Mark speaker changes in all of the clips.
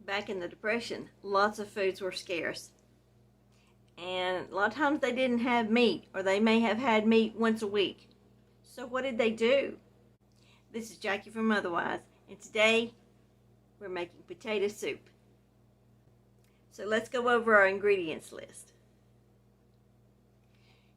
Speaker 1: Back in the Depression, lots of foods were scarce. And a lot of times they didn't have meat, or they may have had meat once a week. So what did they do? This is Jackie from Otherwise, and today we're making potato soup. So let's go over our ingredients list.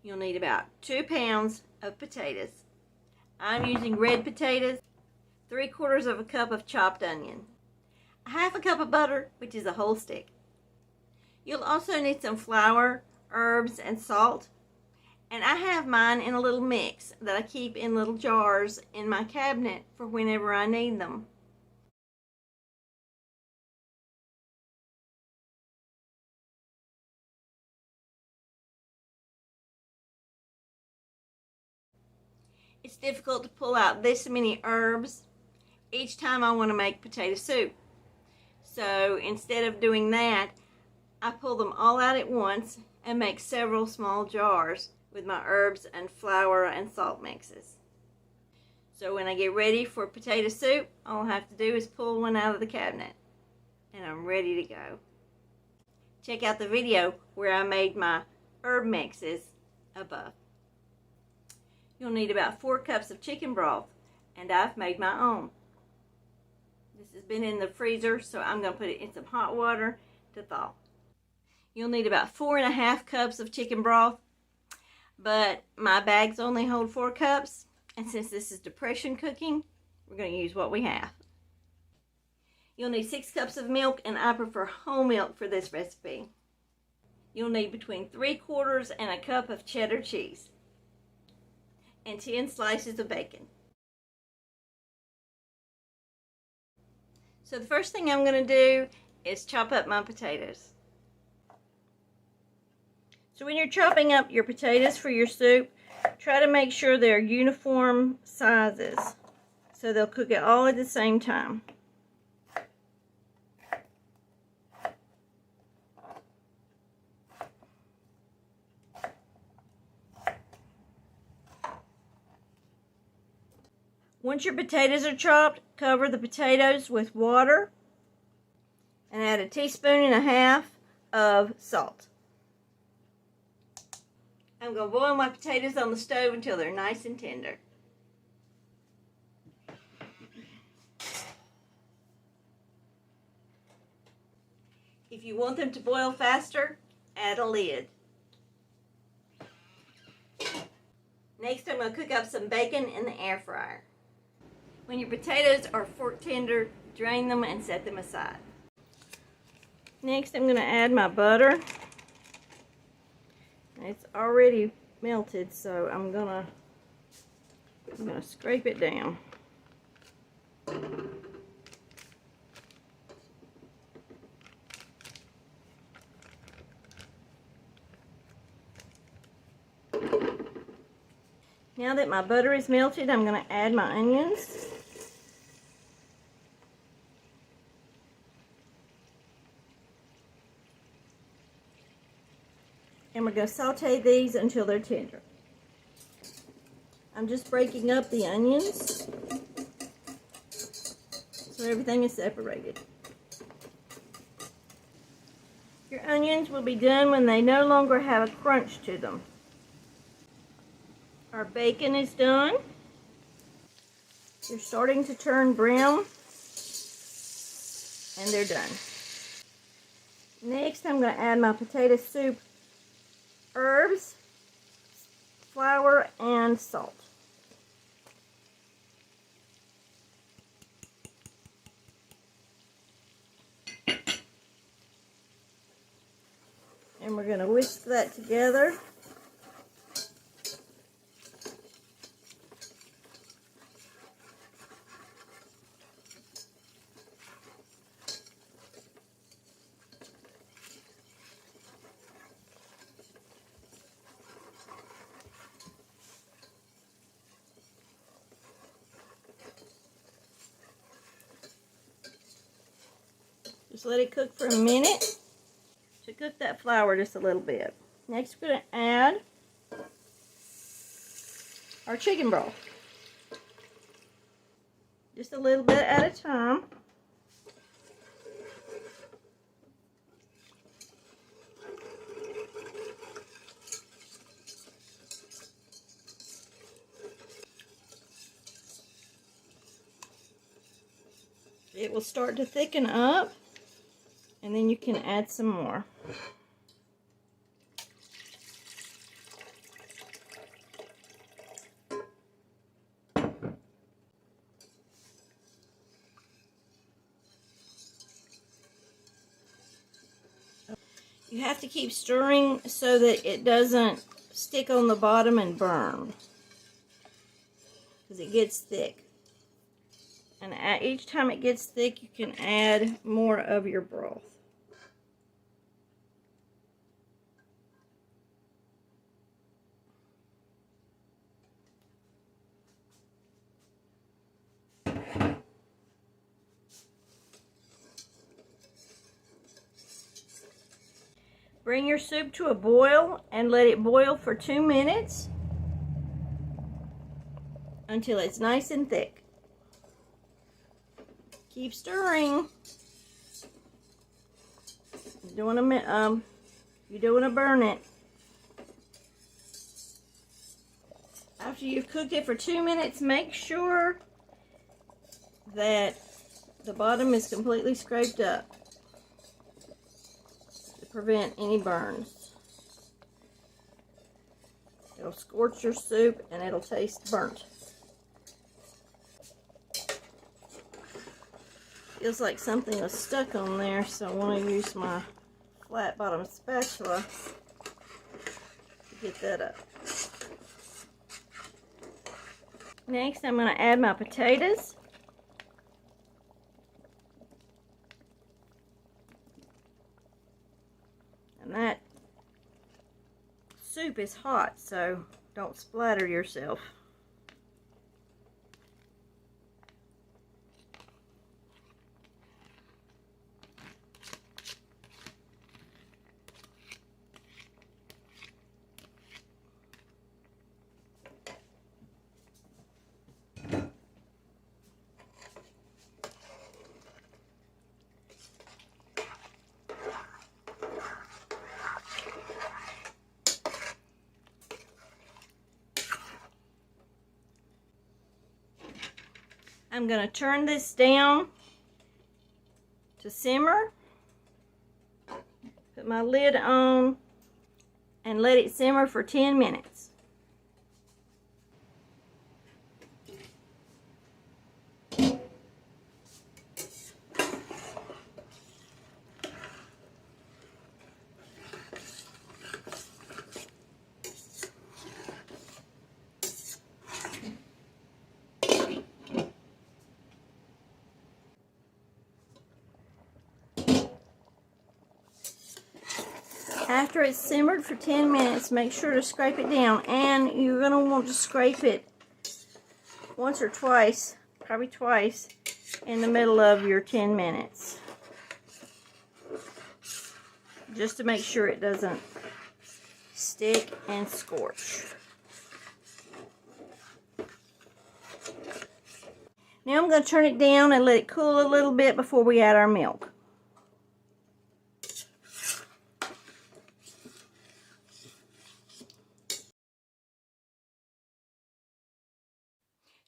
Speaker 1: You'll need about 2 pounds of potatoes. I'm using red potatoes, 3/4 of a cup of chopped onion, 1/2 cup of butter, which is a whole stick. You'll also need some flour, herbs, and salt. And I have mine in a little mix that I keep in little jars in my cabinet for whenever I need them. It's difficult to pull out this many herbs each time I want to make potato soup. So instead of doing that, I pull them all out at once and make several small jars with my herbs and flour and salt mixes. So when I get ready for potato soup, all I have to do is pull one out of the cabinet and I'm ready to go. Check out the video where I made my herb mixes above. You'll need about 4 cups of chicken broth, and I've made my own. This has been in the freezer, so I'm going to put it in some hot water to thaw. You'll need about 4.5 cups of chicken broth, but my bags only hold 4 cups, and since this is Depression cooking, we're going to use what we have. You'll need 6 cups of milk, and I prefer whole milk for this recipe. You'll need between 3/4 and a cup of cheddar cheese, and 10 slices of bacon. So the first thing I'm going to do is chop up my potatoes. So when you're chopping up your potatoes for your soup, try to make sure they're uniform sizes so they'll cook it all at the same time. Once your potatoes are chopped, cover the potatoes with water and add 1.5 teaspoons of salt. I'm going to boil my potatoes on the stove until they're nice and tender. If you want them to boil faster, add a lid. Next, I'm going to cook up some bacon in the air fryer. When your potatoes are fork tender, drain them and set them aside. Next, I'm going to add my butter. It's already melted, so I'm gonna scrape it down. Now that my butter is melted, I'm going to add my onions. And we're going to saute these until they're tender. I'm just breaking up the onions so everything is separated. Your onions will be done when they no longer have a crunch to them. Our bacon is done. They're starting to turn brown, and they're done. Next, I'm going to add my potato soup herbs, flour, and salt. And we're going to whisk that together. Just let it cook for a minute to cook that flour just a little bit. Next, we're going to add our chicken broth. Just a little bit at a time. it will start to thicken up, and then you can add some more. You have to keep stirring so that it doesn't stick on the bottom and burn, because it gets thick. And each time it gets thick, you can add more of your broth. Bring your soup to a boil and let it boil for 2 minutes until it's nice and thick. Keep stirring. You don't want to burn it. After you've cooked it for 2 minutes, make sure that the bottom is completely scraped up to prevent any burns. It'll scorch your soup and it'll taste burnt. Feels like something was stuck on there, so I want to use my flat bottom spatula to get that up. Next, I'm going to add my potatoes. And that soup is hot, so don't splatter yourself. I'm going to turn this down to simmer, put my lid on, and let it simmer for 10 minutes. After it's simmered for 10 minutes, make sure to scrape it down, and you're going to want to scrape it once or twice, probably twice, in the middle of your 10 minutes. Just to make sure it doesn't stick and scorch. Now I'm going to turn it down and let it cool a little bit before we add our milk.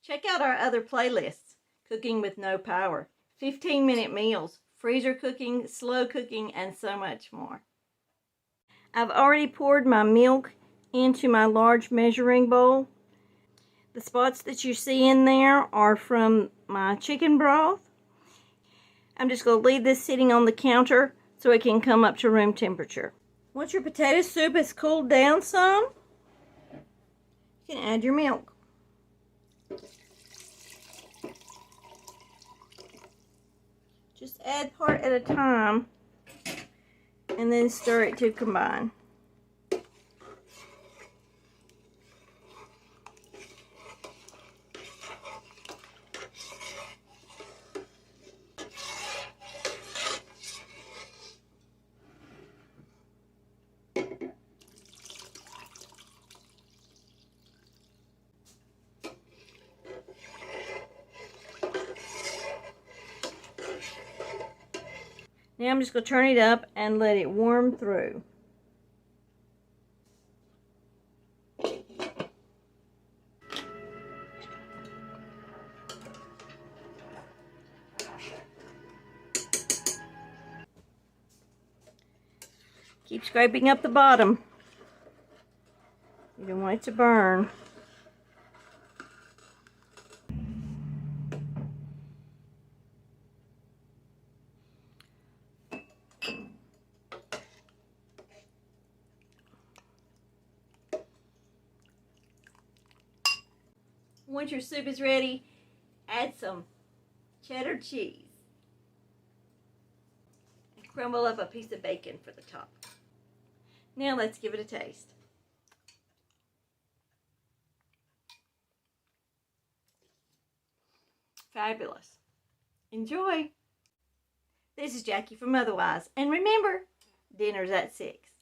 Speaker 1: Check out our other playlists: Cooking with No Power, 15-minute meals, freezer cooking, slow cooking, and so much more. I've already poured my milk into my large measuring bowl. The spots that you see in there are from my chicken broth. I'm just going to leave this sitting on the counter so it can come up to room temperature. Once your potato soup has cooled down some, you can add your milk. Just add part at a time and then stir it to combine. Now I'm just going to turn it up and let it warm through. Keep scraping up the bottom. You don't want it to burn. Once your soup is ready, add some cheddar cheese. And crumble up a piece of bacon for the top. Now let's give it a taste. Fabulous. Enjoy. This is Jackie from Otherwise. And remember, dinner's at 6.